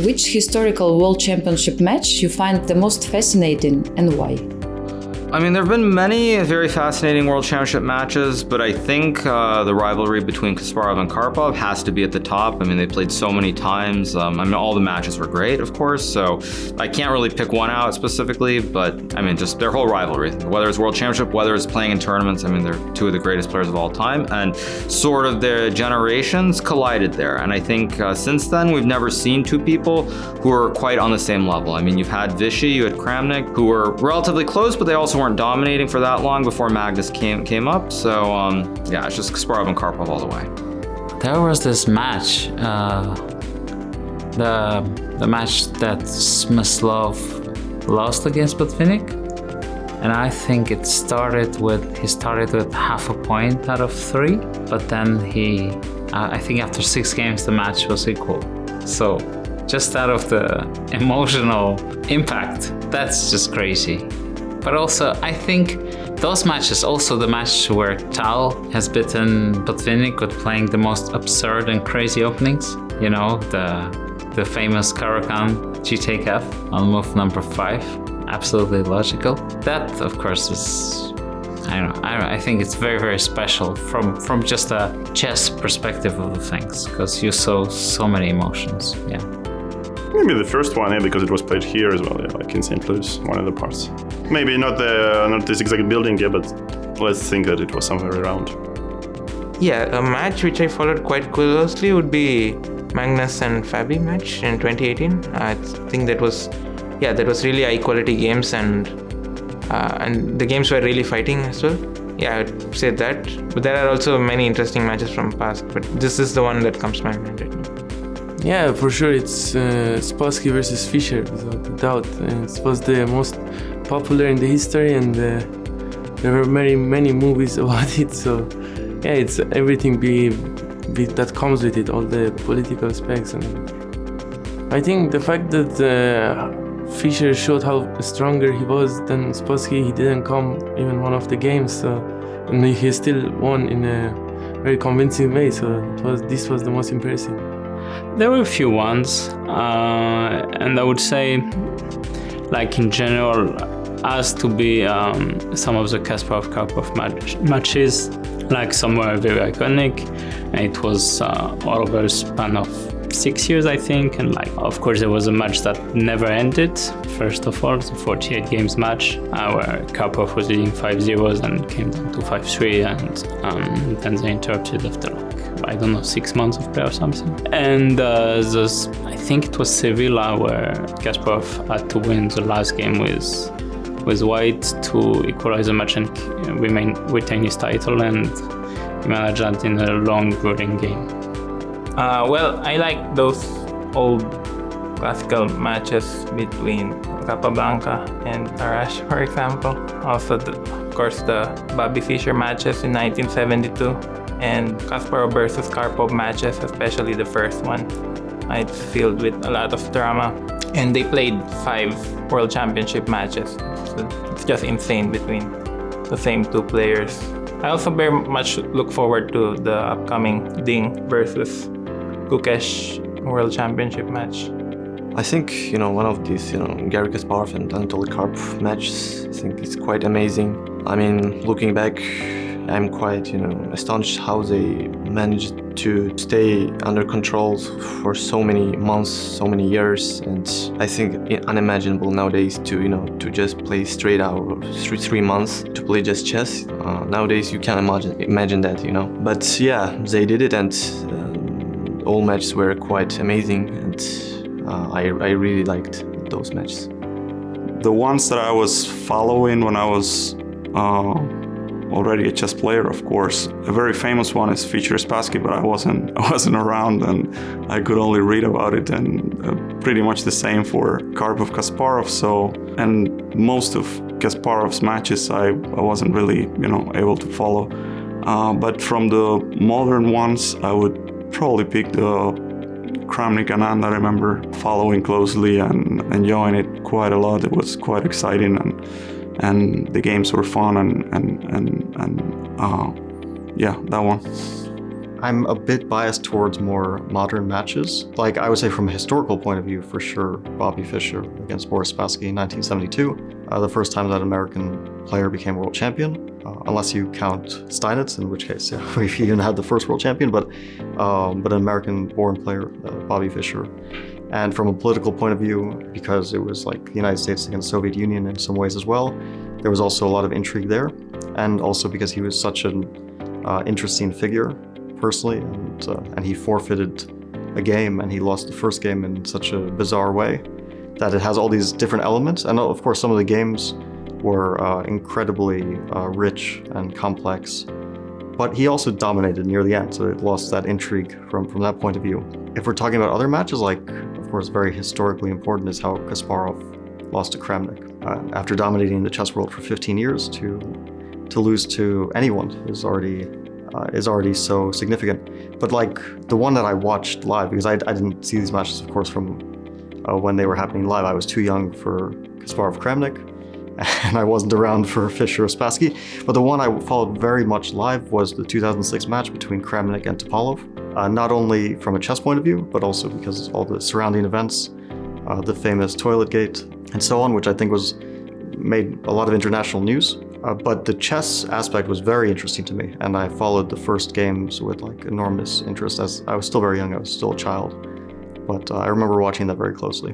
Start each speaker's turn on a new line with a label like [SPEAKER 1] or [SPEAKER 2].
[SPEAKER 1] Which historical World Championship match you find the most fascinating and why?
[SPEAKER 2] I mean, there have been many very fascinating World Championship matches, but I think the rivalry between Kasparov and Karpov has to be at the top. I mean, they played so many times. I mean, all the matches were great, of course, so I can't really pick one out specifically, but I mean, just their whole rivalry, whether it's World Championship, whether it's playing in tournaments, I mean, they're two of the greatest players of all time, and sort of their generations collided there. And I think since then, we've never seen two people who are quite on the same level. I mean, you've had Vichy, you had Kramnik, who were relatively close, but they also weren't dominating for that long before Magnus came up. So yeah, it's just Kasparov and Karpov all the way.
[SPEAKER 3] There was this match, the match that Smyslov lost against Botvinnik, and I think he started with half a point out of 3, but then I think after 6 games the match was equal. So just out of the emotional impact, that's just crazy. But also, I think those matches, also the match where Tal has beaten Botvinnik with playing the most absurd and crazy openings, you know, the famous Caruana GTK on move number 5, absolutely logical. That, of course, is, I think it's very, very special from just a chess perspective of the things, because you saw so many emotions, yeah.
[SPEAKER 4] Maybe the first one, yeah, because it was played here as well, yeah, like in St. Louis, one of the parts. Maybe not this exact building, yeah, but let's think that it was somewhere around.
[SPEAKER 5] Yeah, a match which I followed quite closely would be Magnus and Fabi match in 2018. I think that was really high quality games, and the games were really fighting as well. Yeah, I'd say that. But there are also many interesting matches from past, but this is the one that comes to my mind right now.
[SPEAKER 6] Yeah, for sure, it's Spassky versus Fischer, without a doubt. It was the most popular in the history, and there were many movies about it. So, yeah, it's everything that comes with it, all the political specs. And I think the fact that Fischer showed how stronger he was than Spassky, he didn't come even one of the games. So, and he still won in a very convincing way. So this was the most impressive.
[SPEAKER 7] There were a few ones, and I would say, like in general, has to be some of the Kasparov-Karpov matches, like some were very iconic, and it was all over a span of 6 years, I think, and like, of course, there was a match that never ended. First of all, the 48 games match, where Karpov was leading 5-0 and came down to 5-3, and then they interrupted after, I don't know, 6 months of play or something. And I think it was Sevilla where Kasparov had to win the last game with white to equalize the match and retain his title, and he managed that in a long, grueling game.
[SPEAKER 5] Well, I like those old classical matches between Capablanca and Arash, for example. Also, of course, the Bobby Fischer matches in 1972 and Kasparov versus Karpov matches, especially the first one. It's filled with a lot of drama. And they played 5 World Championship matches. So it's just insane between the same 2 players. I also very much look forward to the upcoming Ding versus Gukesh World Championship match.
[SPEAKER 8] I think, one of these, Garry Kasparov and Anatoly Karpov matches, I think it's quite amazing. I mean, looking back, I'm quite, astonished how they managed to stay under control for so many months, so many years, and I think unimaginable nowadays to just play straight out 3 months to play just chess. Nowadays you can't imagine that, But yeah, they did it, and all matches were quite amazing, and I really liked those matches.
[SPEAKER 4] The ones that I was following when I was already a chess player, of course. A very famous one is Fischer Spassky, but I wasn't around, and I could only read about it, and pretty much the same for Karpov Kasparov. So, and most of Kasparov's matches I wasn't really able to follow. But from the modern ones, I would probably pick the Kramnik Anand. I remember following closely and enjoying it quite a lot. It was quite exciting, and the games were fun, and yeah, that one.
[SPEAKER 9] I'm a bit biased towards more modern matches. Like, I would say from a historical point of view, for sure, Bobby Fischer against Boris Spassky in 1972. The first time that an American player became world champion, unless you count Steinitz, in which case, yeah, he even had the first world champion, but an American-born player, Bobby Fischer. And from a political point of view, because it was like the United States against the Soviet Union in some ways as well, there was also a lot of intrigue there. And also because he was such an interesting figure, personally, and he forfeited a game, and he lost the first game in such a bizarre way, that it has all these different elements. And of course, some of the games were incredibly rich and complex, but he also dominated near the end, so it lost that intrigue from that point of view. If we're talking about other matches, like, of course, very historically important is how Kasparov lost to Kramnik. After dominating the chess world for 15 years, to lose to anyone is already so significant. But like the one that I watched live, because I didn't see these matches, of course, from when they were happening live. I was too young for Kasparov-Kramnik, and I wasn't around for Fischer or Spassky. But the one I followed very much live was the 2006 match between Kramnik and Topalov. Not only from a chess point of view, but also because all the surrounding events, the famous toilet gate and so on, which I think made a lot of international news. But the chess aspect was very interesting to me, and I followed the first games with like enormous interest, as I was still very young, I was still a child. But I remember watching that very closely.